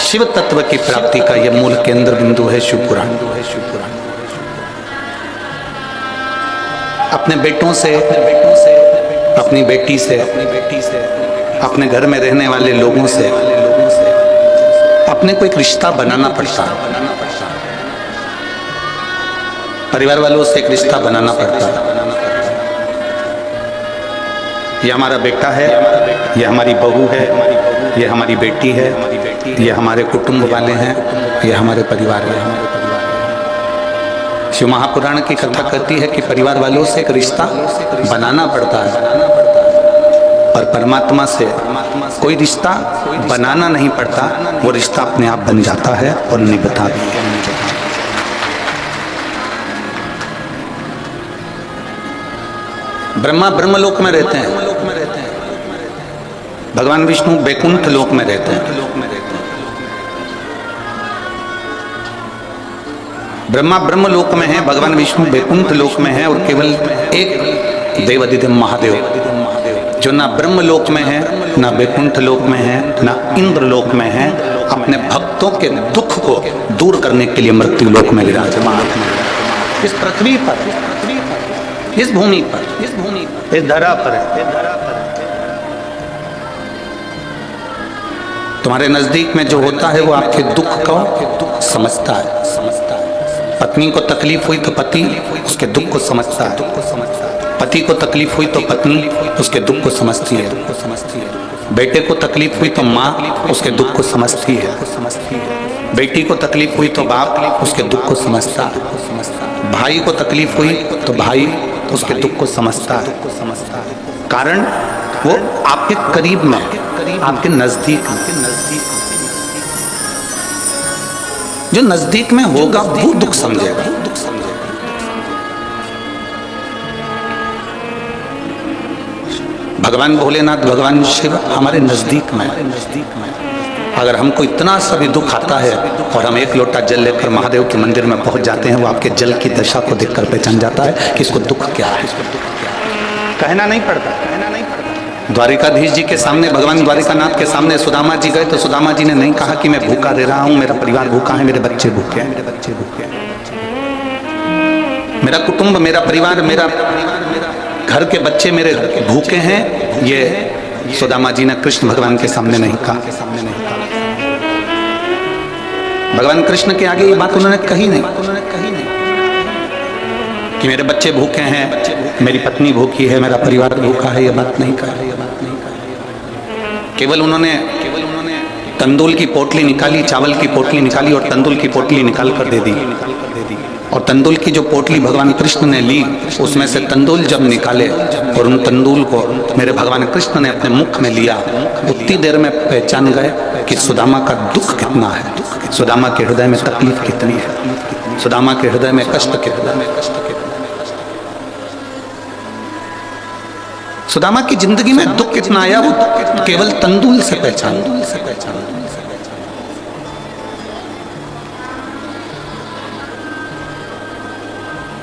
शिव तत्व की प्राप्ति का यह मूल केंद्र बिंदु है शिव पुराण। अपने बेटों से, अपनी बेटी से, अपने घर में रहने वाले लोगों से अपने को एक रिश्ता बनाना पड़ता है। परिवार वालों से एक रिश्ता बनाना पड़ता है। ये हमारा बेटा है, ये हमारी बहू है, ये हमारी बेटी है, ये हमारे कुटुंब वाले हैं, ये हमारे परिवार है। शिव महापुराण की कथा कहती है कि परिवार वालों से एक रिश्ता बनाना पड़ता है और परमात्मा से कोई रिश्ता बनाना नहीं पड़ता, वो रिश्ता अपने आप बन जाता है और निभता भी है। ब्रह्मा ब्रह्मलोक में रहते हैं, भगवान विष्णु बैकुंठ लोक में रहते हैं। ब्रह्मा ब्रह्मलोक में है, भगवान विष्णु बैकुंठ लोक में है और केवल एक देवाधिदेव महादेव जो ना ब्रह्मलोक में है, ना बैकुंठ लोक में है, ना इंद्र लोक में है, अपने भक्तों के दुख को दूर करने के लिए मृत्यु लोक में विराजमान है। इस पृथ्वी पर, इस भूमि पर, इस धरा पर है। तुम्हारे नजदीक में जो होता है वो आपके दुख को समझता है। पत्नी को तकलीफ हुई तो पति उसके दुख को समझता है, पति को तकलीफ हुई तो पत्नी उसके दुख को समझती है, बेटे को तकलीफ हुई तो माँ उसके दुख को समझती है, बेटी को तकलीफ हुई तो बाप उसके दुख को समझता है, भाई को तकलीफ हुई तो भाई उसके दुख को समझता है। कारण वो आपके करीब में, आपके नजदीक, जो नजदीक में होगा वो दुख समझेगा। भगवान भोलेनाथ, भगवान शिव हमारे नजदीक में। अगर हमको इतना सा भी दुख आता है और हम एक लोटा जल लेकर महादेव के मंदिर में पहुंच जाते हैं, वो आपके जल की दशा को देखकर पहचान जाता है कि इसको दुख क्या है। कहना नहीं पड़ता। द्वारिकाधीश जी के सामने, भगवान द्वारिकानाथ के सामने सुदामा जी गए तो सुदामा जी ने नहीं कहा कि मैं भूखा रह रहा हूं, मेरा परिवार भूखा है, मेरे बच्चे भूखे हैं, मेरा कुटुंब, मेरा परिवार, मेरा घर के बच्चे मेरे भूखे हैं। ये सुदामा जी ने कृष्ण भगवान के सामने नहीं कहा। भगवान कृष्ण के आगे ये बात उन्होंने कही नहीं कि मेरे बच्चे भूखे हैं, मेरी पत्नी भूखी है, मेरा परिवार भूखा है, ये बात नहीं कहा। केवल उन्होंने तंदूल की पोटली निकाली, चावल की पोटली निकाली और तंदूल की पोटली निकाल कर दे दी। और तंदूल की जो पोटली भगवान कृष्ण ने ली, उसमें से तंदूल जब निकाले और उन तंदूल को मेरे भगवान कृष्ण ने अपने मुख में लिया, उतनी देर में पहचान गए कि सुदामा का दुख कितना है, सुदामा के हृदय में तकलीफ कितनी है, सुदामा के हृदय में कष्ट कितना है। सुदामा की जिंदगी में दुख कितना आया, वो केवल तंदूल से पहचान।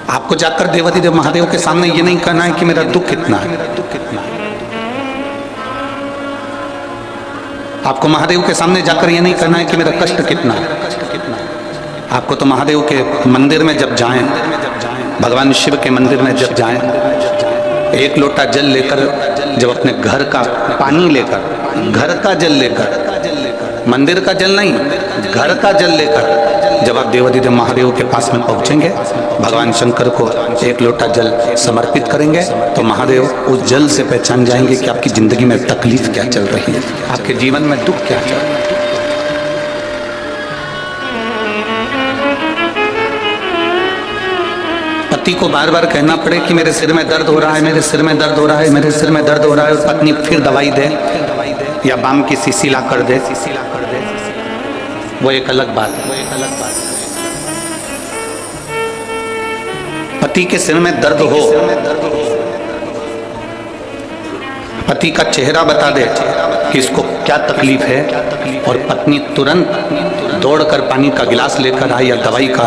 आपको जाकर देवाधिदेव महादेव के सामने ये नहीं कहना है कि मेरा दुख कितना है। आपको महादेव के सामने जाकर ये नहीं कहना है कि मेरा कष्ट कितना है। आपको तो महादेव के मंदिर में जब जाएं, भगवान शिव के मंदिर में जब जाएं, एक लोटा जल लेकर, जब अपने घर का पानी लेकर, घर का जल लेकर, मंदिर का जल नहीं, घर का जल लेकर जब आप देवाधिदेव महादेव के पास में पहुंचेंगे, भगवान शंकर को एक लोटा जल समर्पित करेंगे, तो महादेव उस जल से पहचान जाएंगे कि आपकी जिंदगी में तकलीफ क्या चल रही है, आपके जीवन में दुख क्या चल रहा है। पति को बार बार कहना पड़े कि मेरे सिर में दर्द हो रहा है, मेरे सिर में दर्द हो रहा है, मेरे सिर में दर्द हो रहा है, और पत्नी फिर दवाई दे या बाम की शीशी ला कर दे, वो एक अलग बात है। पति के सिर में दर्द हो, पति का चेहरा बता दे कि इसको क्या तकलीफ है, और पत्नी तुरंत दौड़कर पानी का गिलास लेकर आए या दवाई का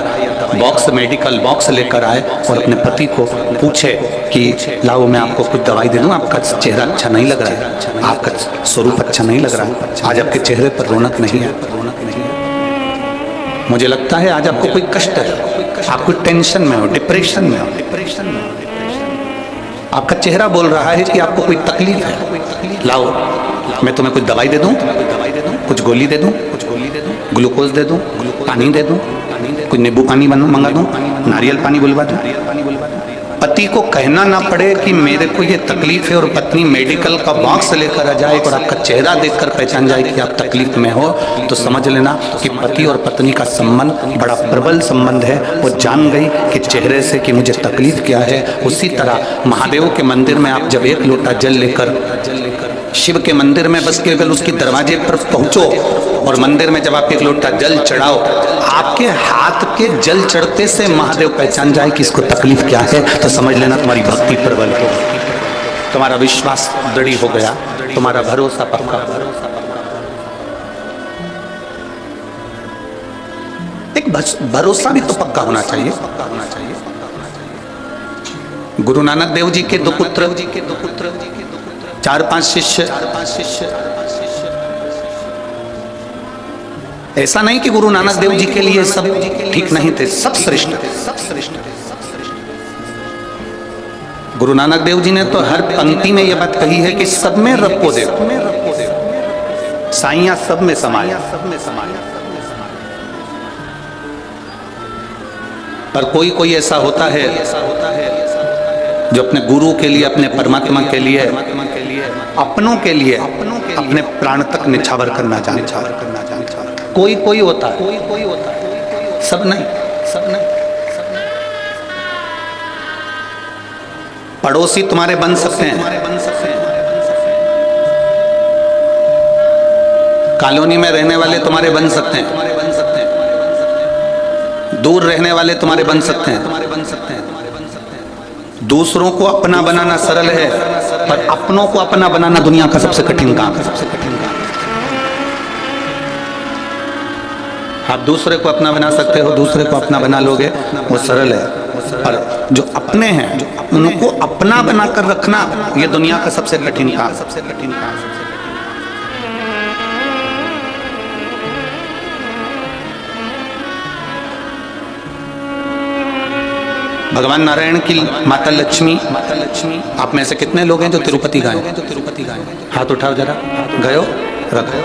बॉक्स, मेडिकल बॉक्स लेकर आए और अपने पति को पूछे कि लाओ मैं आपको कुछ दवाई दे दूं, आपका चेहरा अच्छा नहीं लग रहा है, आपका स्वरूप अच्छा नहीं लग रहा है, आज आपके चेहरे पर रौनक नहीं है। मुझे लगता है आज आपको कोई कष्ट है, आप कोई टेंशन में हो, डिप्रेशन में हो, आपका चेहरा बोल रहा है कि आपको कोई तकलीफ है। लाओ मैं तुम्हें कुछ दवाई दे दूं, कुछ गोली दे दूं, ग्लूकोज दे दूं, पानी दे दूं, कुछ नींबू पानी मंगा दूं, नारियल पानी बुलवा दूं। पति को कहना ना पड़े कि मेरे को ये तकलीफ है और पत्नी मेडिकल का बॉक्स लेकर आ जाए और आपका चेहरा देखकर पहचान जाए कि आप तकलीफ में हो, तो समझ लेना कि पति और पत्नी का संबंध बड़ा प्रबल संबंध है। वो जान गई कि चेहरे से कि मुझे तकलीफ क्या है। उसी तरह महादेव के मंदिर में आप जब एक लोटा जल लेकर शिव के मंदिर में बस केवल उसके दरवाजे पर पहुंचो और मंदिर में जब आप एक लोटा जल चढ़ाओ, आपके हाथ के जल चढ़ते से महादेव पहचान जाए कि इसको तकलीफ क्या है, तो समझ लेना तुम्हारी भक्ति प्रबल हो, तुम्हारा विश्वास दृढ़ हो गया, तुम्हारा भरोसा पक्का। एक भरोसा भी तो पक्का होना चाहिए। गुरु नानक देव जी के दो पुत्र, 4-5 शिष्य। ऐसा नहीं कि गुरु नानक देव जी के लिए सब ठीक नहीं थे, सब श्रेष्ठ थे। गुरु नानक देव जी ने तो हर पंक्ति में यह बात कही है कि सब में रब को देखो, साइयां सब में समाया। पर कोई कोई ऐसा होता है जो अपने गुरु के लिए, अपने परमात्मा के लिए, अपनों के लिए अपने प्राण तक निछावर करना जानता है। कोई कोई होता है, सब नहीं। पड़ोसी तुम्हारे बन सकते हैं, कॉलोनी में रहने वाले तुम्हारे बन सकते हैं, दूर रहने वाले तुम्हारे बन सकते हैं। दूसरों को अपना बनाना सरल है, पर अपनों को अपना बनाना दुनिया का सबसे कठिन काम है। आप दूसरे को अपना बना सकते हो, दूसरे को अपना बना लोगे, वो सरल है, पर जो अपने हैं उनको अपना बनाकर रखना ये दुनिया का सबसे कठिन काम। भगवान नारायण की माता लक्ष्मी, आप में से कितने लोग हैं जो तिरुपति गए? हाथ उठाओ जरा, गए हो? रखो।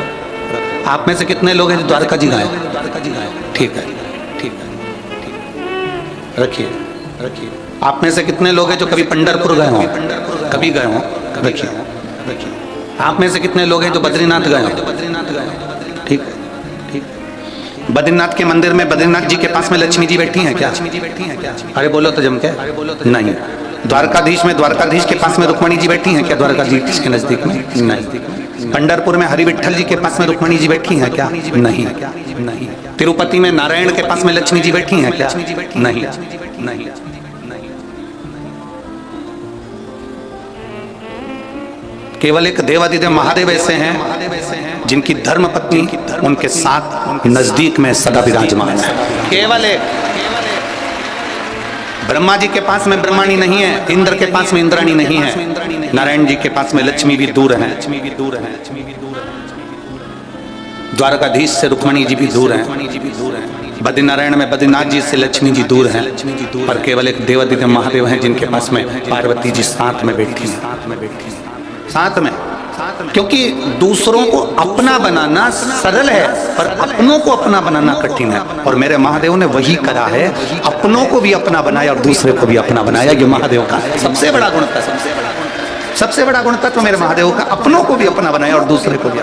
आप में से कितने लोग हैं जो द्वारका जी गए? ठीक है, रखिए। आप में से कितने लोग हैं जो कभी पंढरपुर गए हो? कभी गए हो? रखिए। आप में से कितने लोग हैं जो बद्रीनाथ गए हो? ठीक है। बद्रीनाथ के मंदिर में, बद्रीनाथ जी के पास में लक्ष्मी जी बैठी हैं क्या? अरे बोलो तो जम के। नहीं। द्वारकाधीश में, द्वारकाधीश के पास में रुक्मणी जी बैठी हैं क्या? द्वारकाधीश के नजदीक में? नहीं। पंढरपुर में हरि विट्ठल जी के पास में रुक्मणी जी बैठी हैं क्या? नहीं। तिरुपति में नारायण के पास में लक्ष्मी जी बैठी हैं क्या? नहीं। केवल एक देवादिदेव महादेव ऐसे हैं जिनकी धर्म पत्नी उनके साथ नजदीक में सदा विराजमान है। केवल एक। ब्रह्मा जी के पास में ब्रह्माणी नहीं है, इंद्र के पास में इंद्राणी नहीं है, नारायण जी के पास में लक्ष्मी भी दूर है, द्वारकाधीश से रुक्मणी जी भी दूर हैं, बद्रीनारायण में बद्रीनाथ जी से लक्ष्मी जी दूर हैं, पर केवल एक देवादिदेव महादेव हैं जिनके पास में पार्वती जी साथ में बैठी हैं, साथ में। क्योंकि दूसरों को अपना बनाना सरल है, पर अपनों को अपना बनाना कठिन है। और मेरे महादेव ने वही करा है, अपनों को भी अपना बनाया और दूसरे को भी अपना बनाया। ये महादेव का सबसे बड़ा गुण था, सबसे बड़ा गुण था तो मेरे महादेव का, अपनों को भी अपना बनाया और दूसरे को भी।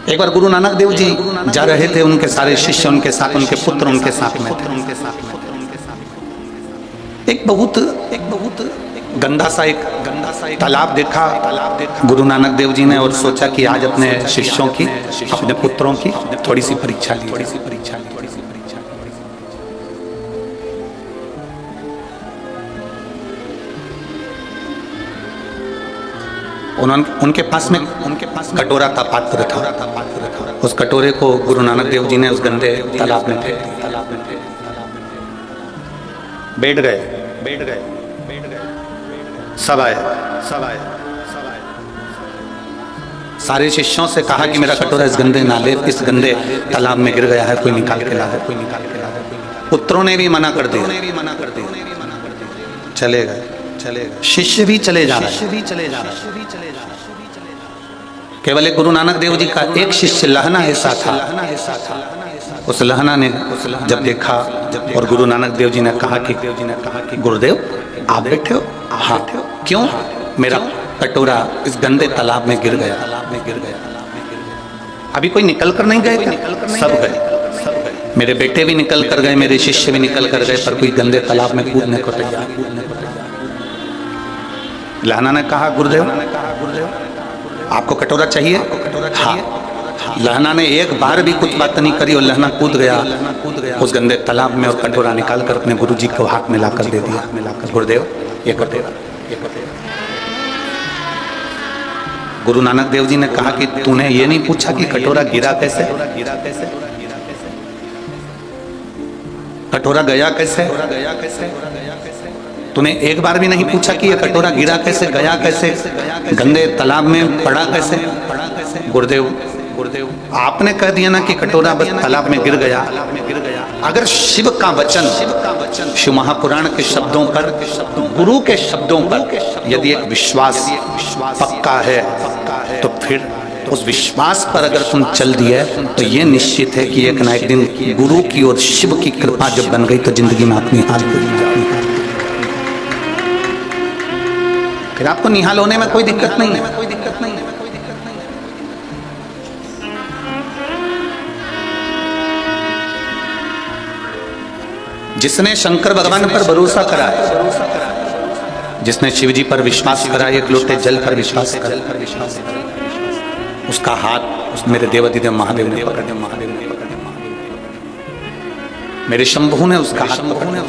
एक बार गुरु नानक देव जी जा रहे थे, उनके सारे शिष्य उनके साथ, उनके पुत्र उनके साथ में थे। एक बहुत गंदा सा तालाब देखा गुरु नानक देव जी ने, और सोचा कि आज अपने शिष्यों की, अपने पुत्रों की थोड़ी सी परीक्षा ली। उनके पास में कटोरा था, पात्र था। उस कटोरे को गुरु नानक देव जी ने उस गंदे तालाब में फेंक दिया। बैठ गए। सब आए। सारे शिष्यों से कहा कि मेरा कटोरा इस गंदे नाले, इस गंदे तालाब में गिर गया है, कोई निकाल के ला दे, कोई निकाल के ला दे। पुत्रों ने भी मना कर दिया, चले गए, शिष्य भी चले जा रहे हैं। केवल एक गुरु नानक देव जी का एक शिष्य लहना ऐसा था, उस लहना ने जब देखा और गुरु नानक देव जी ने कहा कि गुरुदेव आप बैठे हो? हाँ। क्यों? मेरा कटोरा इस गंदे तालाब में गिर गया। अभी कोई निकल कर नहीं गए क्या? सब गए, मेरे बेटे भी निकल कर गए, मेरे शिष्य भी निकल कर गए, पर कोई गंदे तालाब में कूदने को तैयार। लहना ने कहा गुरुदेव आपको कटोरा चाहिए? हाँ। लहना ने एक बार भी कुछ बात नहीं करी और लहना कूद गया उस गंदे तालाब में और कटोरा निकाल कर अपने गुरु जी को हाथ में ला कर दे दिया। गुरुदेव ये कटोरा। गुरु नानक देव जी ने कहा कि तूने ये नहीं पूछा कि कटोरा गिरा कैसे, कटोरा गया कैसे? तूने एक बार भी नहीं पूछा कि ये कटोरा गिरा कैसे, गया कैसे, गंदे तालाब में पड़ा कैसे? गुरुदेव आपने कह दिया ना कि कटोरा बस तालाब में गिर गया। अगर शिव का वचन, शिव महापुराण के शब्दों पर, गुरु के शब्दों पर यदि एक विश्वास पक्का है तो फिर उस विश्वास पर अगर तुम चल दिए तो ये निश्चित है कि एक ना एक दिन गुरु की और शिव की कृपा जब बन गई तो जिंदगी में अपनी हाल पूरी। फिर आपको निहाल होने में कोई दिक्कत नहीं है। जिसने शंकर भगवान पर भरोसा करा है, जिसने शिव जी पर विश्वास करा, एक लोटे जल पर विश्वास करा, उसका हाथ मेरे देवाधिदेव महादेव ने पकड़ दिया, मेरे शंभू ने उसका हाथ पकड़ लिया।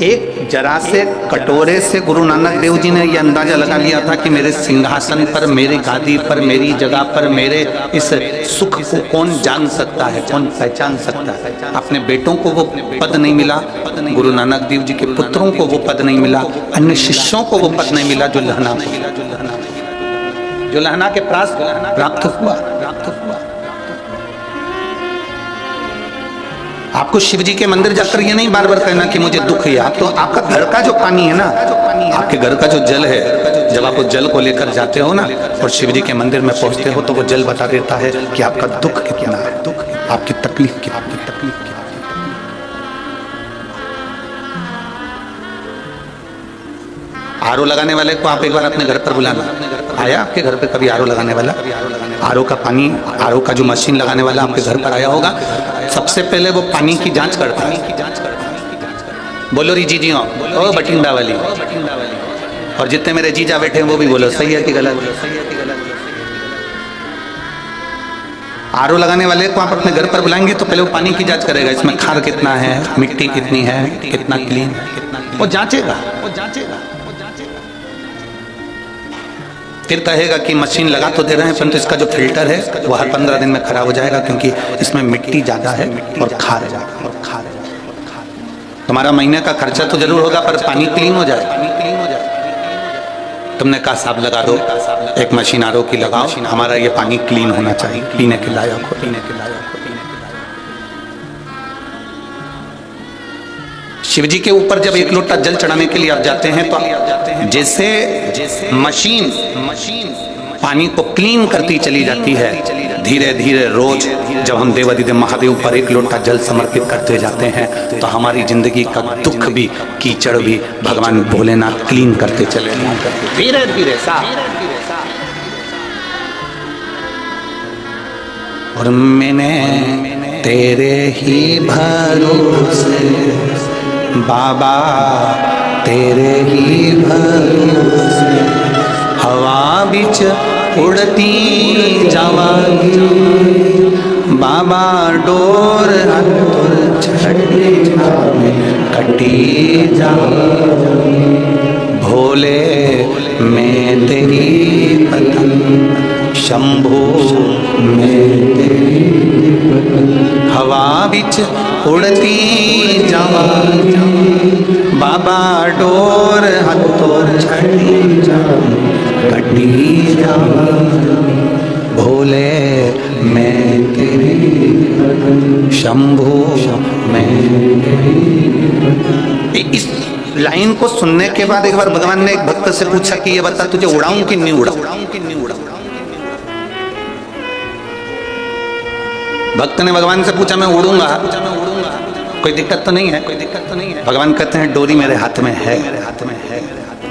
एक जरा से कटोरे से गुरु नानक देव जी ने यह अंदाजा लगा लिया था कि मेरे सिंहासन पर, मेरी गादी पर, मेरी जगह पर मेरे इस सुख को कौन जान सकता है, कौन पहचान सकता है। अपने बेटों को वो पद नहीं मिला, गुरु नानक देव जी के पुत्रों को वो पद नहीं मिला, अन्य शिष्यों को वो पद नहीं मिला जो लहना के पास प्राप्त हुआ। आपको शिव जी के मंदिर जाकर ये नहीं बार बार कहना कि मुझे दुख है। आप तो आपका घर का जो पानी है ना, आपके घर का जो जल है, जब आप उस जल को लेकर जाते हो ना और शिव जी के मंदिर में पहुंचते हो तो वो जल बता देता है कि आपका दुख कितना है, आपकी तकलीफ क्या, आपकी तकलीफ क्या। आरओ लगाने वाले को आप एक बार अपने घर पर बुलाना। आया आपके घर पे कभी आरओ लगाने वाला? आरओ का पानी, आरओ का जो मशीन लगाने वाला आपके घर पर आया होगा, सबसे पहले वो पानी की जांच करता है। बोलो री जीजियों, ओ बठिंडा वाली, और जितने मेरे जीजा बैठे हैं वो भी बोलो सही है कि गलत। आरओ लगाने वाले को आप अपने घर पर बुलाएंगे तो पहले वो पानी की जांच करेगा, इसमें खार कितना है, मिट्टी कितनी है, कितना क्लीन, वो जांचेगा। फिर कहेगा कि मशीन लगा तो दे रहे हैं परंतु इसका जो फिल्टर है वो हर 15 दिन में खराब हो जाएगा क्योंकि इसमें मिट्टी ज्यादा है और खार ज्यादा। तुम्हारा महीने का खर्चा तो जरूर होगा पर पानी क्लीन हो जाए। तुमने कहा साहब लगा दो, एक मशीन आरओ की लगाओ, हमारा ये पानी क्लीन होना चाहिए, पीने के लायक हो, पीने के लायक हो। शिव जी के ऊपर जब एक लोटा जल चढ़ाने के लिए आप जाते हैं तो जैसे मशीन पानी को क्लीन करती चली जाती है, धीरे धीरे रोज जब हम देवाधिदेव महादेव पर एक लोटा जल समर्पित करते जाते हैं तो हमारी जिंदगी का दुख भी, कीचड़ भी भगवान भोलेनाथ क्लीन करते चले जाते, धीरे धीरे और मैंने तेरे ही भरोसे बाबा, तेरे ही भरोसे हवा बिच उड़ती जावांगी, बाबा डोर कटी जावांगी, भोले मैं तेरी पतंग, शंभो मैं तेरी पतंग, हवा बिच उड़ती जावांगी, बाबा डोर हतो छड़ी कटी भोले मैं तेरे शंभू मैं। इस लाइन को सुनने के बाद एक बार भगवान ने एक भक्त से पूछा कि ये बता तुझे उड़ाऊं कि नहीं उड़ाऊं। भक्त ने भगवान से पूछा मैं उड़ूंगा, कोई दिक्कत तो नहीं है, कोई दिक्कत तो नहीं है। भगवान कहते हैं डोरी मेरे हाथ में है,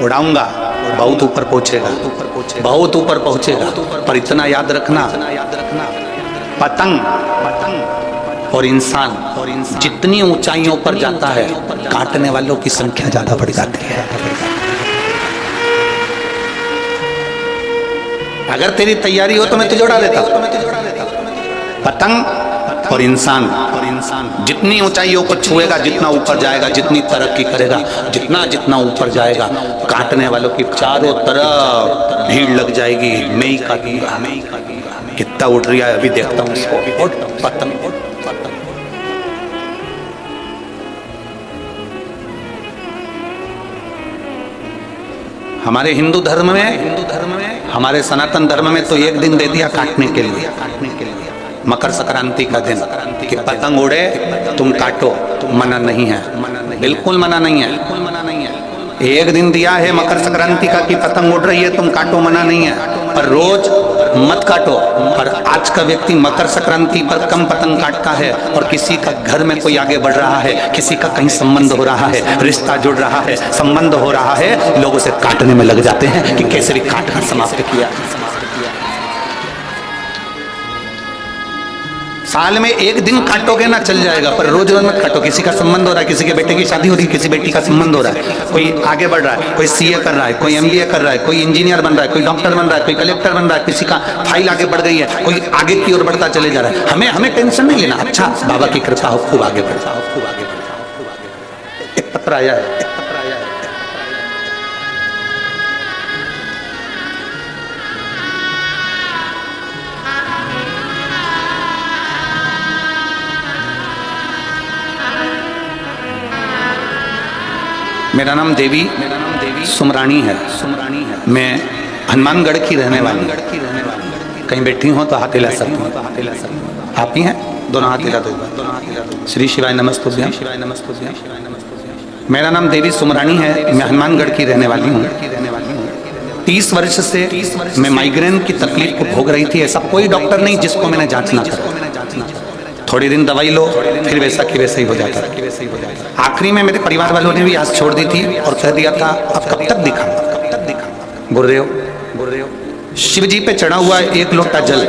उड़ाऊंगा, बहुत ऊपर पहुंचेगा, बहुत ऊपर पहुंचेगा। पर इतना याद रखना, पतंग और इंसान जितनी ऊंचाइयों पर जाता है काटने वालों की संख्या ज्यादा बढ़ जाती है। अगर तेरी तैयारी हो तो मैं तुझे उड़ा देता। पतंग और इंसान जितनी ऊंचाइयों को छुएगा, जितना ऊपर जाएगा, जितनी तरक्की करेगा, जितना ऊपर जाएगा, काटने वालों की चारों तरफ भीड़ लग जाएगी। मैं ही काटूंगा, कितना उड़ रहा है अभी देखता हूँ इसको। पतंग हमारे हिंदू धर्म में, हमारे सनातन धर्म में तो एक दिन दे दिया काटने के लिए, मकर संक्रांति का दिन कि पतंग उड़े तुम काटो, मना नहीं है, बिल्कुल मना नहीं है। एक दिन दिया है मकर संक्रांति का कि पतंग उड़ रही है तुम काटो, मना नहीं है, पर रोज मत काटो। पर आज का व्यक्ति मकर संक्रांति पर कम पतंग काटता है और किसी का घर में कोई आगे बढ़ रहा है, किसी का कहीं संबंध हो रहा है, रिश्ता जुड़ रहा है, संबंध हो रहा है, लोग उसे काटने में लग जाते हैं कि कैसे भी काटना समाप्त किया। साल में एक दिन काटोगे ना चल जाएगा, पर रोज रोज मत काटो। किसी का संबंध हो रहा है, किसी के बेटे की शादी हो रही है, किसी बेटी का संबंध हो रहा है, कोई आगे बढ़ रहा है, कोई सीए कर रहा है, कोई एमबीए कर रहा है, कोई इंजीनियर बन रहा है, कोई डॉक्टर बन रहा है, कोई कलेक्टर बन रहा है, किसी का फाइल आगे बढ़ गई है, कोई आगे की ओर बढ़ता चले जा रहा है। हमें टेंशन नहीं लेना। अच्छा बाबा की कृपा हो, खूब आगे बढ़ जाओ, खूब आगे बढ़ जाओ। एक पत्र आया है, मेरा नाम देवी सुमरानी है। मैं हनुमानगढ़ की रहने वाली। कहीं बैठी हो तो हाथ हिला सकती हूँ। आप ही हैं? दोनों हाथ हिला दो। श्री शिवाय नमस्तुभ्यं। मेरा नाम देवी सुमरानी है, मैं हनुमानगढ़ की रहने वाली हूँ। 30 वर्ष से मैं माइग्रेन की तकलीफ को भोग रही थी। ऐसा कोई डॉक्टर नहीं जिसको मैंने जांच ना करा। थोड़ी दिन दवाई लो फिर वैसा कि वैसा ही हो जाता। आखिरी में मेरे परिवार वालों ने भी आस छोड़ दी थी और कह दिया था अब कब तक दिखा, बोल रहे हो। शिव जी पे चढ़ा हुआ एक लोटा जल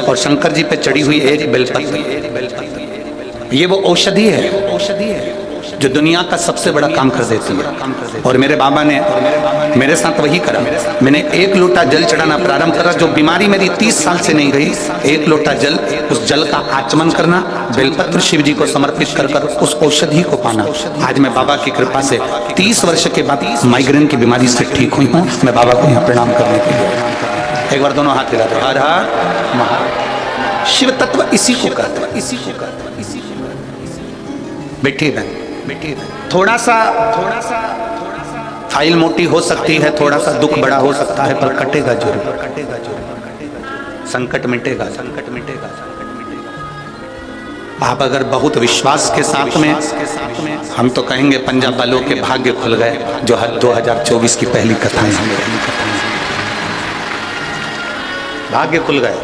और शंकर जी पे चढ़ी हुई एक बेलपत्र, ये वो औषधि है जो दुनिया का सबसे बड़ा काम कर देती है। और मेरे बाबा ने मेरे साथ वही करा। मैंने एक लोटा जल चढ़ाना प्रारंभ करा। जो बीमारी मेरी 30 साल से नहीं गई, एक लोटा जल, उस जल का आचमन करना, बेलपत्र शिव जी को समर्पित कर उस औषधि को पाना। आज मैं बाबा की कृपा से 30 वर्ष के बाद माइग्रेन की बीमारी से ठीक हुई हूँ। मैं बाबा को यहाँ प्रणाम करने के लिए एक बार दोनों हाथ हिला दो। हर हर महादेव। शिव तत्व इसी को कहते हैं, इसी को कहते हैं। बैठिए बहन, थोड़ा सा फाइल मोटी हो सकती है, थोड़ा सा दुख बड़ा हो सकता है, पर कटेगा जरूर, संकट मिटेगा। आप अगर बहुत विश्वास के साथ में, हम तो कहेंगे पंजाब वालों के भाग्य खुल गए जो 2024 की पहली कथाएं हैं। भाग्य खुल गए।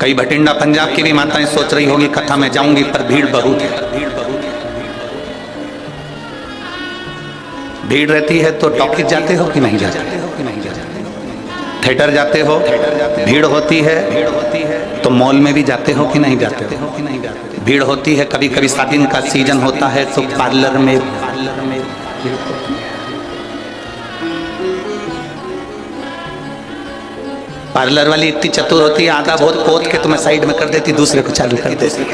कई भटिंडा पंजाब की भी माताएं सोच रही होगी कथा में जाऊंगी पर भीड़ बहुत है। भीड़ रहती है तो टॉकीज जाते हो कि नहीं जाते? थिएटर जाते हो, भीड़ होती है तो मॉल में भी जाते हो कि नहीं जाते हो? भीड़ होती है। कभी कभी शादी का सीजन होता है तो पार्लर में पार्लर वाली इतनी चतुर होती है, आधा बहुत पोत के तुम्हें साइड में कर देती, दूसरे को चालू कर देती।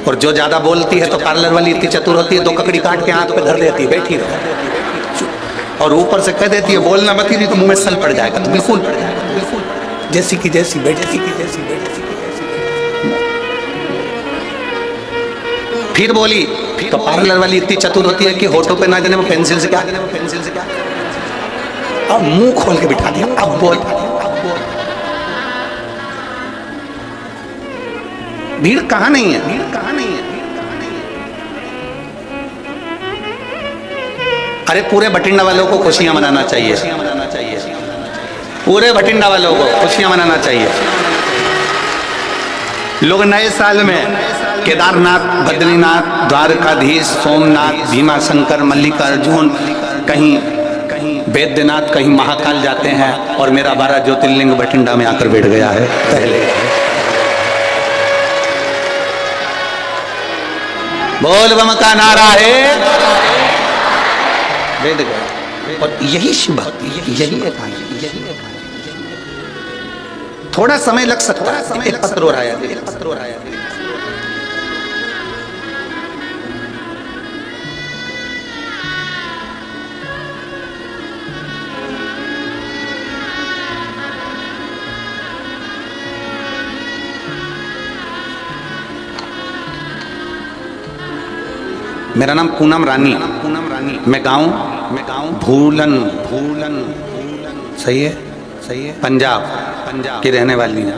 और जो ज्यादा बोलती है तो पार्लर वाली इतनी चतुर होती है, 2 ककड़ी काट के हाथ पे धर देती है, बैठी रहो, और ऊपर से कह देती है बोलना मत, ही नहीं तो मुंह में सल पड़ जाएगा। तो बिल्कुल जैसी की जैसी बैठी। फिर बोली तो पार्लर वाली इतनी चतुर होती है कि होठों पे ना जाने वो पेंसिल से क्या अब मुंह खोल के बिठा दिया। अब बोल। भीड़ कहां नहीं है, भीड़ कहां नहीं है। अरे पूरे बठिंडा वालों को खुशियां मनाना चाहिए, पूरे बठिंडा वालों को खुशियां मनाना चाहिए। लोग नए साल में केदारनाथ, बद्रीनाथ, द्वारकाधीश, सोमनाथ, भीमा शंकर, मल्लिकार्जुन, कहीं बैद्यनाथ, कहीं महाकाल जाते हैं और मेरा 12 ज्योतिर्लिंग बठिंडा में आकर बैठ गया है पहले। बोल बम का नारा है, बैठ गया। और यही शिव भक्ति, यही है कहानी। थोड़ा समय लग सकता है, एक पत्र हो रहा है। मेरा नाम पूनम रानी, मैं गाँव भूलन, सही है, पंजाब की रहने वाली है।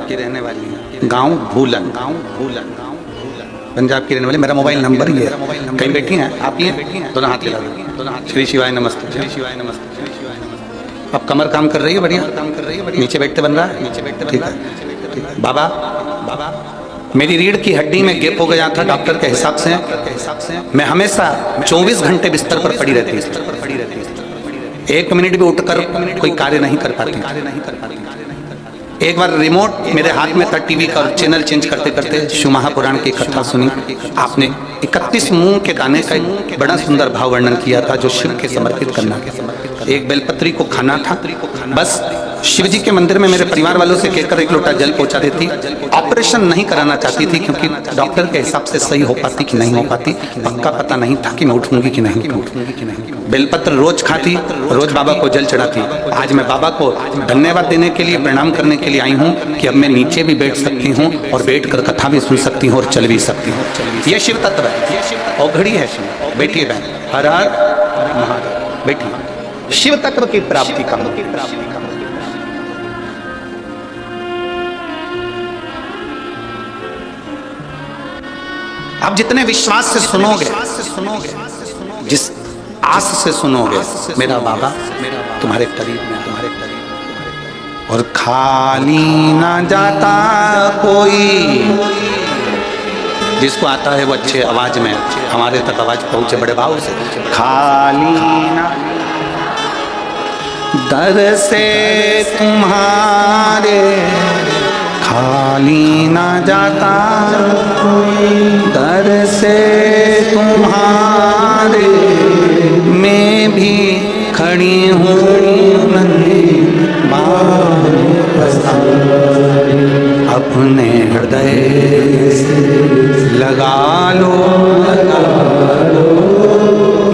गाँव भूलन, पंजाब की रहने वाली। मेरा मोबाइल नंबर ही है। कहीं बैठी हैं आप? ये दोनों हाथ हिला दो। श्री शिवाय नमस्ते, श्री शिवाय नमस्ते। अब कमर काम कर रही है, बढ़िया काम कर रही है। नीचे बैठते बन रहा है, नीचे बैठते। ठीक है बाबा, मेरी रीढ़ की हड्डी में गैप हो गया था डॉक्टर के हिसाब से। मैं हमेशा 24 घंटे बिस्तर पर पड़ी रहती है। 1 मिनट भी उठकर कोई कार्य नहीं कर पाती। एक बार रिमोट मेरे हाथ में था टीवी का, चैनल चेंज करते करते शिव महापुराण की कथा सुनी। आपने 31 मूंग के दाने का एक बड़ा सुंदर भाव वर्णन किया था जो शिव के समर्पित करना। एक बेलपत्री को खाना था। बस शिव जी के मंदिर में मेरे परिवार वालों से कहकर 1 लोटा जल पहुंचा देती। ऑपरेशन नहीं कराना चाहती थी क्योंकि डॉक्टर के हिसाब से सही हो पाती कि नहीं हो पाती, पक्का पता नहीं था कि मैं उठूंगी कि नहीं उठूंगी। बेलपत्र रोज खाती, रोज बाबा को जल चढ़ाती। आज मैं बाबा को धन्यवाद देने के लिए, प्रणाम करने के लिए आई हूँ कि अब मैं नीचे भी बैठ सकती हूँ और बैठकर कथा भी सुन सकती हूँ और चल भी सकती हूँ। ये शिव तत्व है, औघड़ी है शिव। बैठिए बहन, हर हर महादेव। बैठिए, शिव तत्व की प्राप्ति का आप जितने विश्वास से सुनोगे, जिस आस से सुनोगे, मेरा बाबा तुम्हारे करीब में, तुम्हारे करीब। और खाली ना जाता कोई, जिसको आता है वो अच्छे आवाज में हमारे तक आवाज पहुंचे बड़े भाव से। खाली ना दर से तुम्हारे खाली ना जाता दर से तुम्हारे, मैं भी खड़ी हूँ नन्हे अपने हृदय लगा लो,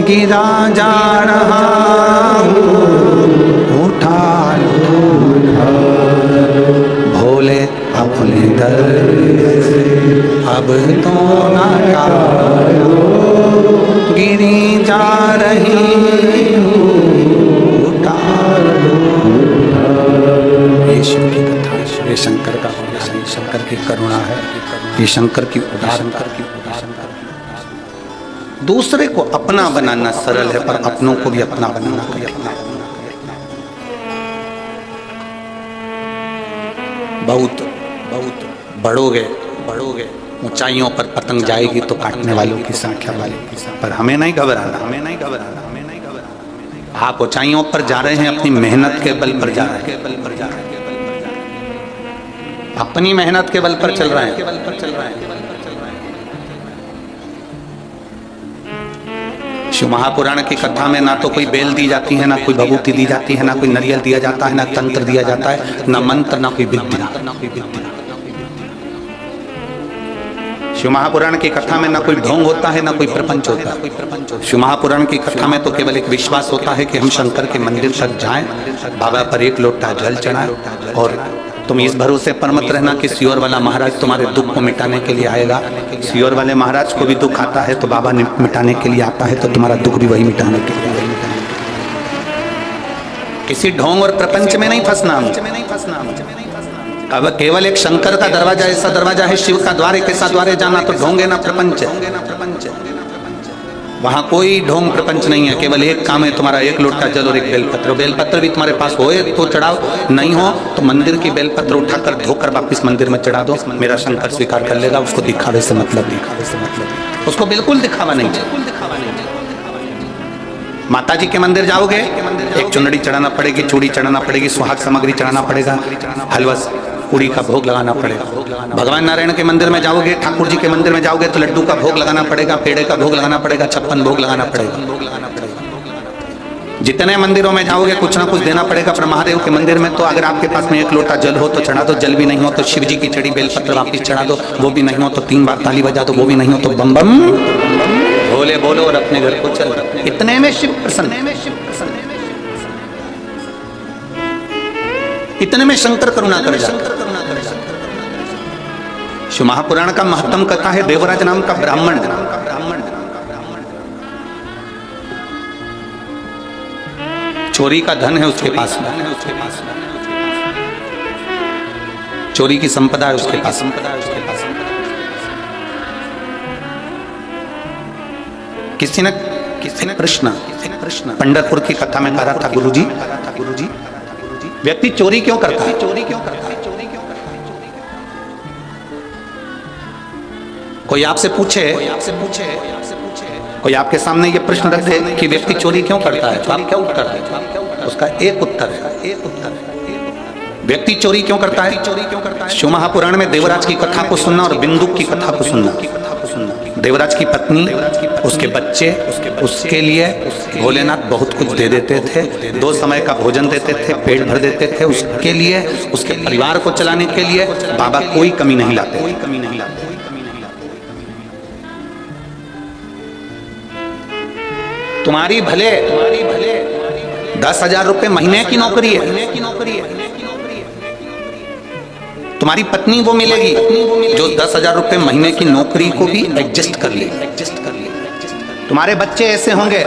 गिरा जा रहा उठा लो, भोले अपने दर अब तो ना टालो, गिरी जा रही उठा लो। ये शिव की कथा है, ये शंकर का उदाहरण, ये शंकर की करुणा है, ये शंकर की उदाहरण। दूसरे को अपना बनाना सरल है पर अपनों को भी अपना बनाना कठिन है। बहुत बढ़ोगे ऊंचाइयों पर पतंग जाएगी तो काटने वालों की संख्या पर हमें नहीं घबराना। आप ऊंचाइयों पर जा रहे हैं, अपनी मेहनत के बल पर जा रहे हैं, अपनी मेहनत के बल पर चल रहे हैं। शिव महापुराण की कथा में ना तो कोई बेल दी जाती है, ना कोई भभूति दी जाती है, ना कोई नारियल दिया जाता है, ना तंत्र दिया जाता है, ना मंत्र, ना कोई विद्या। शिव महापुराण की कथा में ना कोई ढोंग होता है, ना कोई प्रपंच होता है। शिव महापुराण की कथा में तो केवल एक विश्वास होता है कि हम शंकर के मंदिर तक जाएं, बाबा पर 1 लोटा जल चढ़ाएं और तुम इस भरोसे पर मत रहना कि सियोर वाला महाराज तुम्हारे दुख को मिटाने के लिए आएगा। सियोर वाले महाराज को भी दुख आता है तो बाबा ने मिटाने के लिए आता है, तो तुम्हारा दुख भी वही मिटाने के लिए। किसी ढोंग और प्रपंच में नहीं फंसना। अब केवल एक शंकर का दरवाजा ऐसा दरवाजा है, शिव का द्वार एक ऐसा द्वार है, जाना तो ढोंग है ना प्रपंच है। वहां कोई ढोंग प्रपंच नहीं है, केवल एक काम है तुम्हारा, एक लोटा जल और एक बेलपत्र। बेलपत्र भी तुम्हारे पास होए तो चढ़ाओ, नहीं हो तो मंदिर की बेलपत्र उठाकर धोकर वापिस मंदिर में चढ़ा दो, मेरा शंकर स्वीकार कर लेगा। उसको दिखावे से मतलब, उसको बिल्कुल दिखावा नहीं चाहिए। माता जी के मंदिर जाओगे, एक चुनरी चढ़ाना पड़ेगी, चूड़ी चढ़ाना पड़ेगी, सुहाग सामग्री चढ़ाना पड़ेगा, हलवा पूड़ी का भोग लगाना पड़ेगा। भगवान नारायण के मंदिर में जाओगे, ठाकुर जी के मंदिर में जाओगे तो लड्डू का भोग लगाना पड़ेगा, पेड़े का भोग लगाना पड़ेगा, 56 भोग लगाना पड़ेगा। जितने मंदिरों में जाओगे कुछ ना कुछ देना पड़ेगा। पर महादेव के मंदिर में तो अगर आपके पास में एक लोटा जल हो तो चढ़ा दो, जल भी नहीं हो तो शिव जी की चढ़ी बेलपत्र वापिस चढ़ा दो, वो भी नहीं हो तो 3 बार ताली बजा दो, वो भी नहीं हो तो बम बम भोले बोलो और अपने घर को चल। इतने में शिव प्रसन्न, इतने में शंकर करुणा कर जाता। शिव महापुराण का महत्तम कथा है, देवराज नाम का ब्राह्मण, चोरी का धन है उसके पास, चोरी की संपदा है उसके पास। किसी ने प्रश्न पंढरपुर की कथा में कहा था, गुरुजी व्यक्ति चोरी क्यों करता है? कोई आपसे पूछे, कोई आपके सामने ये प्रश्न रख दे कि व्यक्ति चोरी क्यों करता है, तो आप क्या उत्तर है? उसका एक उत्तर है, व्यक्ति चोरी क्यों करता है? शिव महापुराण में देवराज की कथा को सुनना और बिंदुक की कथा को सुनना। देवराज की पत्नी, उसके बच्चे, उसके लिए भोलेनाथ बहुत कुछ दे देते थे, 2 समय का भोजन देते थे, पेट भर देते थे। उसके लिए, उसके परिवार को चलाने के लिए बाबा कोई कमी नहीं लाते। तुम्हारी भले 10,000 रुपए महीने की नौकरी है, तुम्हारी पत्नी वो मिलेगी जो 10,000 रुपए महीने की नौकरी को भी एडजस्ट कर ले। तुम्हारे बच्चे ऐसे होंगे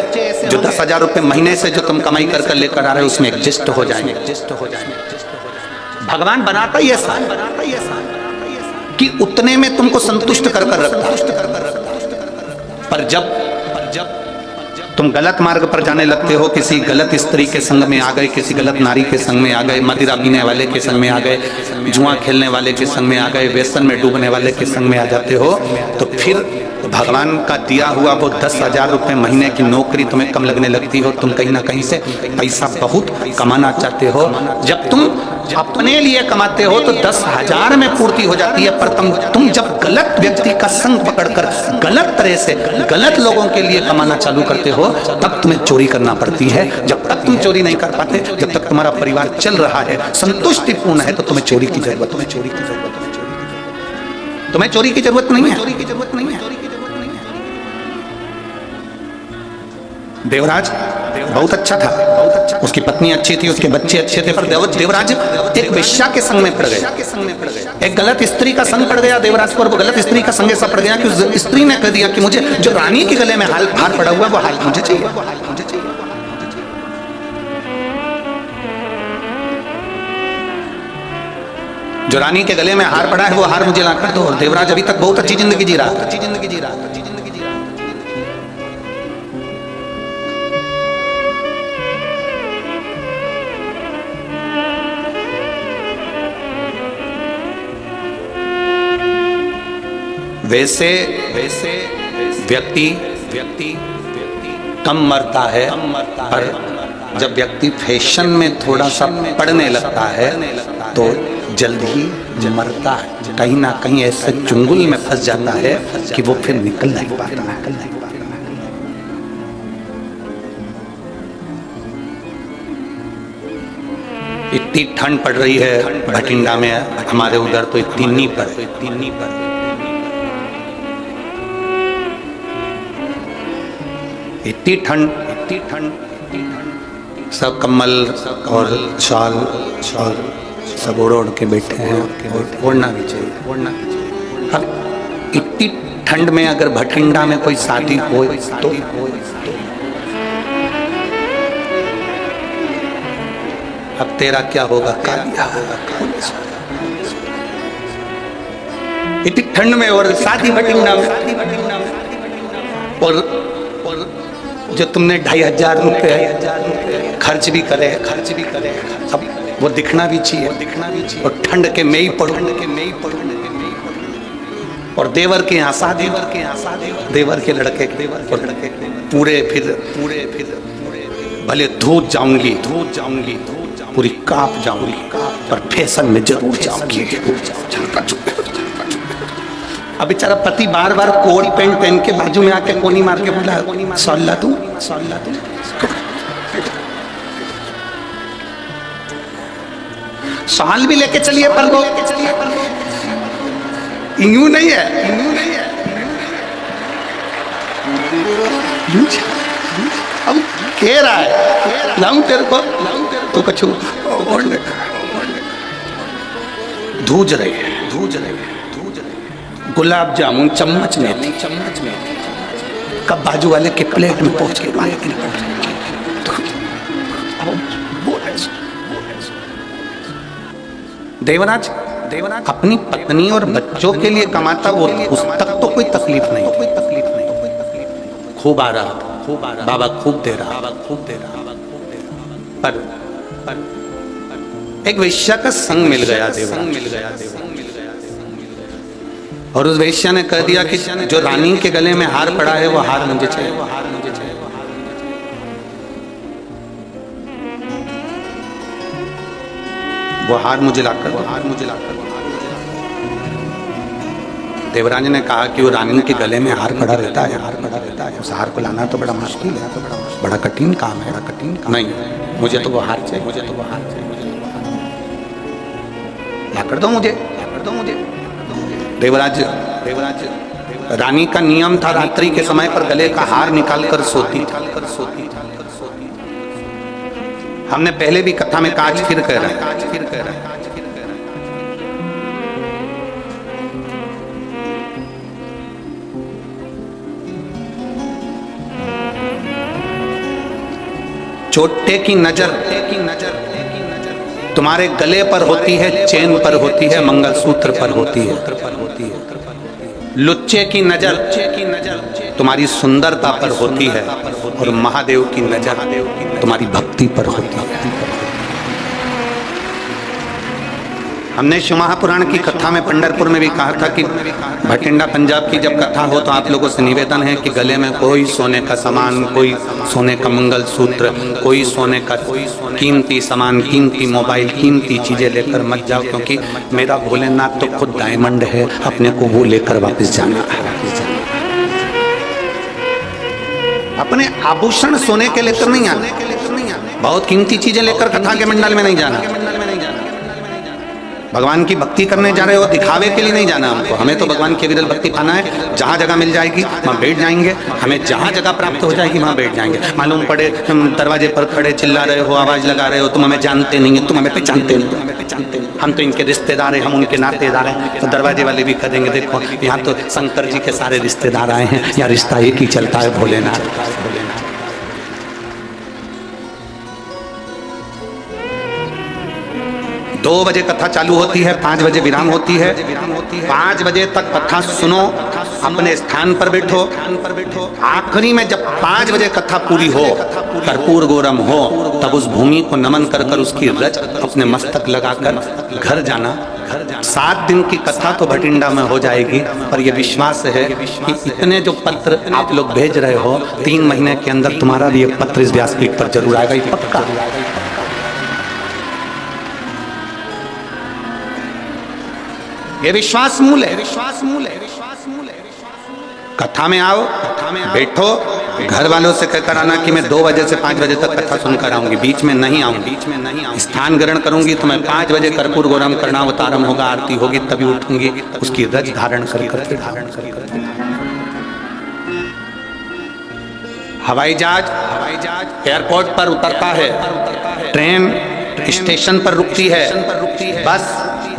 जो 10,000 रुपए महीने से जो तुम कमाई कर लेकर आ रहे हो उसमें एडजस्ट हो जाएंगे। भगवान बनाता ही ऐसा कि उतने में तुमको संतुष्ट कर रखता। पर जब तुम गलत मार्ग पर जाने लगते हो, किसी गलत स्त्री के संग में आ गए, किसी गलत नारी के संग में आ गए, मदिरा पीने वाले के संग में आ गए, जुआ खेलने वाले के संग में आ गए, व्यसन में डूबने वाले के संग में आ जाते हो, तो फिर भगवान का दिया हुआ वो 10,000 रुपए महीने की नौकरी तुम्हें कम लगने लगती हो। तुम कहीं ना कहीं से पैसा बहुत कमाना चाहते हो। जब तुम अपने लिए कमाते हो तो 10,000 में पूर्ति हो जाती है, पर तुम जब गलत व्यक्ति का संग पकड़कर गलत तरह से गलत लोगों के लिए कमाना चालू करते हो तब तुम्हें चोरी करना पड़ती है। जब तक तुम चोरी नहीं कर पाते, जब तक तुम्हारा परिवार चल रहा है, संतुष्टिपूर्ण है, तो तुम्हें चोरी की जरूरत, तुम्हें चोरी की जरूरत नहीं है। देवराज बहुत अच्छा था, उसकी पत्नी अच्छी थी, उसके बच्चे अच्छे थे, पर देवराज एक वेश्या के संग में पड़ गया, एक गलत स्त्री का संग पड़ गया देवराज पर। वो गलत स्त्री का संग ऐसा पड़ गया कि उस स्त्री ने कह दिया कि मुझे जो रानी के गले में हार पड़ा हुआ वो हार मुझे चाहिए। जो रानी के गले में हार पड़ा है वो हार मुझे ला कर दो। देवराज अभी तक बहुत अच्छी जिंदगी जी रहा था। वैसे व्यक्ति कम मरता है, पर जब व्यक्ति फैशन में थोड़ा सा पड़ने लगता है तो जल्द ही मरता है। कहीं ना कहीं ऐसे चुंगल में फंस जाता है कि वो फिर निकल नहीं पाता। इतनी ठंड पड़ रही है भटिंडा में, हमारे उधर तो इतनी नहीं पड़े। इतनी ठंड, सब कम्बल और शाल और सब ओढ़ ओढ़ के बैठे हैं, ओढ़ना भी चाहिए, ओढ़ना भी चाहिए। अब इतनी ठंड में अगर भटिंडा में कोई शादी हो तो अब तेरा क्या होगा, कालिया होगा। इतनी ठंड में और शादी भटिंडा में, और जो तुमने 2500 रुपये खर्च भी करे, अब वो दिखना भी चाहिए, और ठंड के में ही पड़ो, और देवर के यहाँ शादी, देवर के लड़के पूरे फिर भले धूत जाऊंगी, पूरी कांप जाऊंगी, पर फैशन में जरूर जाऊंगी। अब बेचारा पति बार बार कोट पैंट पहन के बाजू में आके कोनी मार के बोला, सल्ला तू साल भी लेके चलिए, पर वो यूं नहीं है, अब कह रहा है लाऊं तेरे को, तो कछु धूज रही है, गुलाब जामुन चम्मच में थी, कब बाजू वाले के प्लेट में पहुंच के देवराज अपनी पत्नी और बच्चों के लिए कमाता, वो उस तक तो कोई तकलीफ नहीं, खूब आ रहा, बाबा खूब दे रहा, पर एक वेश्या का संग मिल गया देवराज, और उस वेश्या ने कह दिया कि जो रानी के गले में हार पड़ा है वो हार मुझे चाहिए, वो हार मुझे लाकर। देवराज ने कहा कि वो रानी के गले में हार पड़ा रहता है, उस हार को लाना तो बड़ा मुश्किल है, बड़ा कठिन काम है, नहीं मुझे तो वो हार चाहिए, लाकर दो मुझे। देवराज रानी का नियम था रात्रि के समय पर गले का हार निकालकर सोती। हमने पहले भी कथा में कहा, फिर कह रहे हैं, चोटे की नजर तुम्हारे गले पर होती है, चेन पर होती है, मंगलसूत्र पर होती है। लुच्चे की नजर तुम्हारी सुंदरता पर होती है, और महादेव की नजर तुम्हारी भक्ति पर होती है। हमने शिव महापुराण की कथा में पंढरपुर में भी कहा था कि भटिंडा पंजाब की जब कथा हो तो आप लोगों से निवेदन है कि गले में कोई सोने का सामान, कोई सोने का मंगलसूत्र, कोई सोने का कीमती सामान, कीमती मोबाइल, कीमती चीजें लेकर मत जाओ, क्योंकि मेरा भोलेनाथ तो खुद डायमंड है, अपने को वो लेकर वापस जाना है। अपने आभूषण सोने के लेकर नहीं आना, बहुत कीमती चीजें लेकर कथा के मंडल में नहीं जाना। भगवान की भक्ति करने जा रहे हो, दिखावे के लिए नहीं जाना हमको। हमें तो भगवान की विरल भक्ति पाना है। जहाँ जगह मिल जाएगी वहाँ बैठ जाएंगे, हमें जहाँ जगह प्राप्त हो जाएगी वहाँ बैठ जाएंगे। मालूम पड़े हम दरवाजे पर खड़े चिल्ला रहे हो, आवाज लगा रहे हो, तुम हमें जानते नहीं है, तुम हमें पहचानते नहीं, हम तो इनके रिश्तेदार हैं, हम उनके नातेदार हैं, तो दरवाजे वाले भी कहेंगे देखो यहाँ तो शंकर जी के सारे रिश्तेदार आए हैं, या रिश्ता एक ही चलता है, भोलेनाथ। 2 बजे कथा चालू होती है, 5 बजे विराम होती है। 5 बजे तक कथा सुनो, अपने स्थान पर बैठो। आखिरी में जब 5 बजे कथा पूरी हो, कर्पूर गौरम हो, तब उस भूमि को नमन कर कर उसकी रज अपने मस्तक लगाकर घर जाना। 7 दिन की कथा तो भटिंडा में हो जाएगी, पर यह विश्वास है कि इतने जो पत्र आप लोग भेज रहे हो, 3 महीने के अंदर तुम्हारा भी एक पत्र इस व्यासपीठ पर जरूर आएगा, ये पक्का। ये विश्वास मूल है, विश्वास मूल है। कथा में आओ, बैठो, घर वालों से कहकर आना कि मैं 2 बजे से 5 बजे तक कथा सुनकर आऊंगी, बीच में नहीं आऊंगी। स्थान ग्रहण करूंगी तो मैं 5 बजे कर्पूर गौरम करना अवतारम होगा, आरती होगी, तभी उठूंगी, उसकी रज धारण कर हवाई जहाज एयरपोर्ट पर उतरता है, ट्रेन स्टेशन पर रुकती है,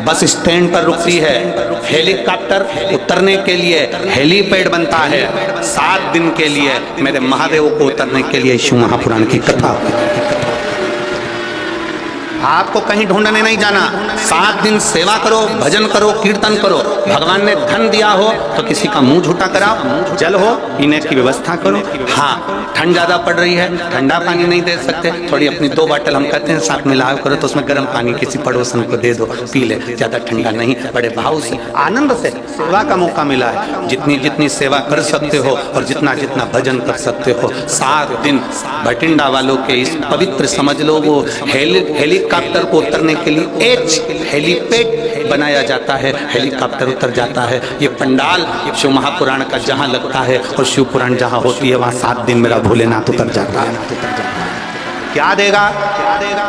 बस स्टैंड पर रुकती है, हेलीकॉप्टर उतरने के लिए हेलीपैड बनता है। 7 दिन के लिए मेरे महादेव को उतरने के लिए शिव महापुराण की कथा। आपको कहीं ढूंढने नहीं जाना, 7 दिन सेवा करो, भजन करो, कीर्तन करो। भगवान ने धन दिया हो तो किसी का मुंह झूठा कराओ, जल हो पीने की व्यवस्था करो। हाँ, ठंड ज्यादा पड़ रही है, ठंडा पानी नहीं दे सकते, थोड़ी अपनी 2 बाटल हम कहते हैं साथ मिलाओ करो, तो उसमें गर्म पानी किसी पड़ोसन को दे दो, पी ले, ज्यादा ठंडा नहीं, बड़े भाव से आनंद से सेवा का मौका मिला है। जितनी जितनी सेवा कर सकते हो और जितना जितना भजन कर सकते हो। 7 दिन भटिंडा वालों के इस पवित्र, समझ लो वो हेलीकॉप्टर को उतरने के लिए एक हेलीपैड बनाया जाता है, हेलीकॉप्टर उतर जाता है। ये पंडाल शिव महापुराण का जहाँ लगता है और शिव पुराण जहाँ होती है वहाँ 7 दिन मेरा भोलेनाथ उतर जाता है। क्या देगा,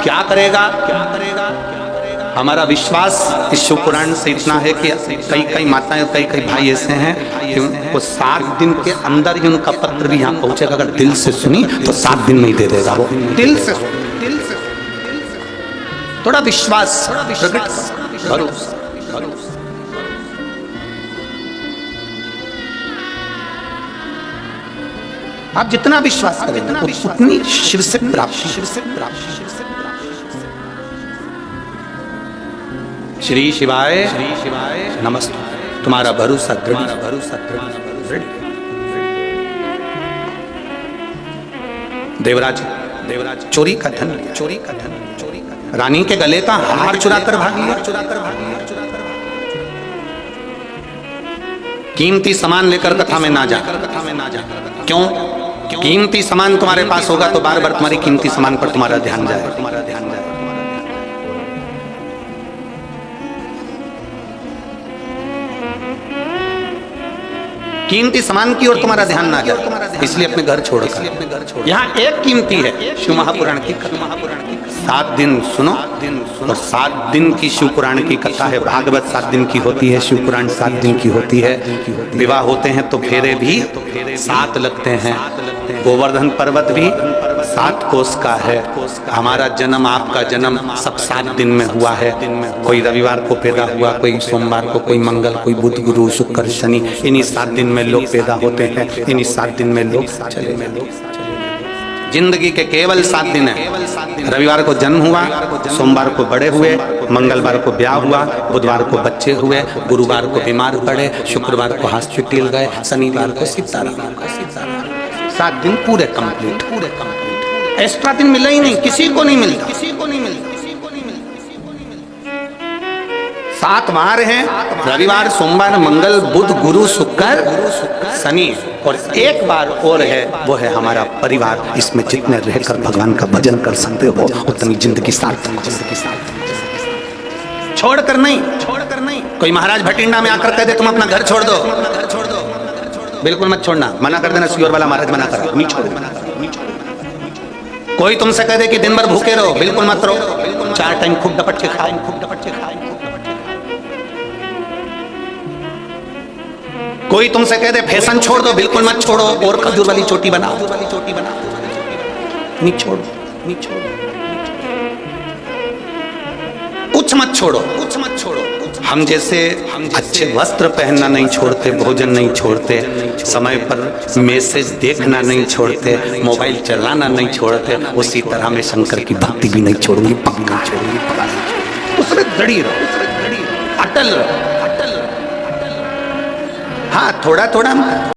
क्या करेगा? हमारा विश्वास इस शिव पुराण से इतना है कि कई माताएं और कई भाई ऐसे हैं कि उनको 7 दिन के अंदर ही उनका पत्र भी यहाँ पहुंचेगा। अगर दिल से सुनी तो 7 दिन में ही दे देगा वो, दिल से। थोड़ा विश्वास, भरोसा। आप जितना विश्वास करें उतनी शिव से प्राप्ति। श्री शिवाय नमस्ते। तुम्हारा भरोसा दृढ़। देवराज चोरी का धन, रानी के गले का हार चुरा कर भागी। कीमती सामान लेकर कथा में ना जा। क्यों? कीमती सामान तुम्हारे पास होगा तो बार बार तुम्हारी कीमती सामान पर तुम्हारा ध्यान जाए। कीमती सामान की ओर तुम्हारा ध्यान ना जाए, इसलिए अपने घर छोड़कर। यहाँ एक कीमती है शिव महापुराण की कथा। 7 दिन सुनो और 7 दिन की शिव पुराण की कथा है। भागवत 7 दिन की होती है, शिव पुराण 7 दिन की होती है। विवाह होते हैं तो फेरे भी 7 लगते हैं। गोवर्धन पर्वत भी 7 कोस का है। हमारा जन्म, आपका जन्म सब 7 दिन में हुआ है। कोई रविवार को पैदा हुआ, कोई सोमवार को, कोई मंगल, कोई बुध, गुरु, शुक्र, शनि। इन्हीं 7 दिन में लोग पैदा होते हैं, इन्हीं 7 दिन में लोग चले। जिंदगी के केवल 7 दिन है। रविवार को जन्म हुआ, सोमवार को बड़े हुए, मंगलवार को ब्याह हुआ, बुधवार को बच्चे हुए, गुरुवार को बीमार पड़े, शुक्रवार को हॉस्पिटल गए, शनिवार को सीताराम। 7 दिन पूरे कंप्लीट। एक्स्ट्रा दिन मिला ही नहीं, किसी को नहीं मिलता। 7 वार हैं, रविवार, सोमवार, मंगल, बुध, गुरु, शुक्र, शनि, और एक बार और है, वो है हमारा परिवार। इसमें जितने रहकर भगवान का भजन कर सकते हो उतनी जिंदगी सार्थक। छोड़कर नहीं। कोई महाराज भटिंडा में आकर कह दे तुम अपना घर छोड़ दो, बिल्कुल मत छोड़ना। मना कर देना, सियोर वाला महाराज मना कर, नहीं छोड़ो। कोई तुमसे कह दे कि दिन भर भूखे रहो, बिल्कुल मत रहो। 4 टाइम खूब डपट के खाओ। कोई तुमसे कह दे फैशन छोड़ दो, बिल्कुल मत छोड़ो। और खजूर वाली चोटी बनाओ, नहीं छोड़ो। कुछ मत छोड़ो। हम जैसे अच्छे वस्त्र पहनना नहीं छोड़ते, भोजन नहीं छोड़ते, समय पर मैसेज देखना नहीं छोड़ते, मोबाइल चलाना नहीं छोड़ते, उसी तरह मैं शंकर की भक्ति भी नहीं छोड़ूंगी, पक्का छोड़ूंगी। उसमें दृढ़ रहो, अटल रहो। हाँ, थोड़ा